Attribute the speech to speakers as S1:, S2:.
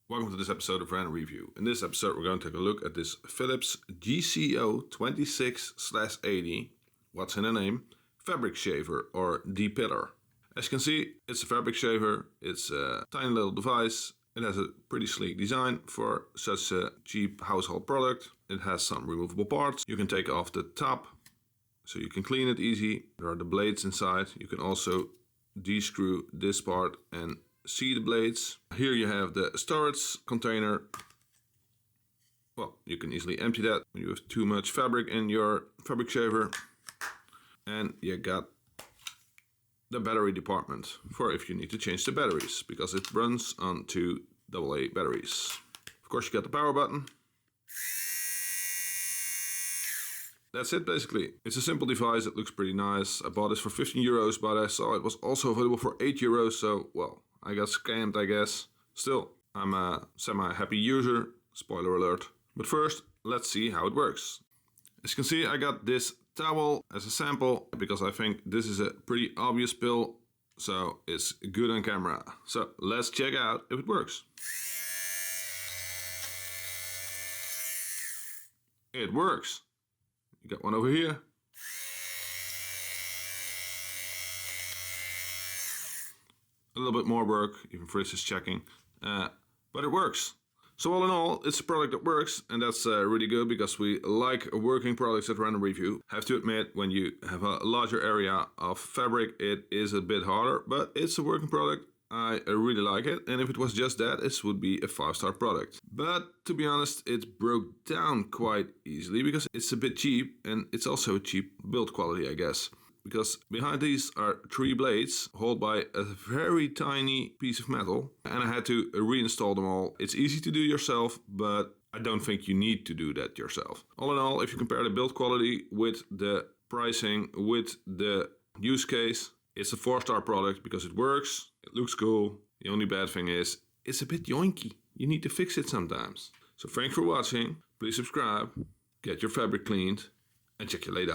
S1: Welcome to this episode of Random Review. In this episode we're going to take a look at this Philips GC026/80, what's in the name, fabric shaver or depiller. As you can see, it's a fabric shaver, it's a tiny little device, it has a pretty sleek design for such a cheap household product. It has some removable parts, you can take off the top so you can clean it easy. There are the blades inside, you can also descrew this part and see the blades. Here you have the storage container. Well, you can easily empty that when you have too much fabric in your fabric shaver. And you got the battery department for if you need to change the batteries, because it runs on 2 AA batteries. Of course, you got the power button. That's it basically. It's a simple device, it looks pretty nice. I bought this for 15 euros, but I saw it was also available for 8 euros, so well, I got scammed, I guess. Still, I'm a semi-happy user, spoiler alert. But first, let's see how it works. As you can see, I got this towel as a sample, because I think this is a pretty obvious pill, so it's good on camera. So let's check out if it works. It works. You got one over here. A little bit more work, even Fritz is checking, but it works. So all in all, it's a product that works, and that's really good, because we like working products at Random Review. Have to admit, when you have a larger area of fabric, it is a bit harder, but it's a working product. I really like it, and if it was just that, it would be a 5-star product. But to be honest, it broke down quite easily, because it's a bit cheap, and it's also a cheap build quality, I guess. Because behind these are 3 blades held by a very tiny piece of metal, and I had to reinstall them all. It's easy to do yourself, but I don't think you need to do that yourself. All in all, if you compare the build quality with the pricing, with the use case, it's a 4-star product because it works, it looks cool. The only bad thing is, it's a bit yoinky. You need to fix it sometimes. So thanks for watching, please subscribe, get your fabric cleaned, and check you later.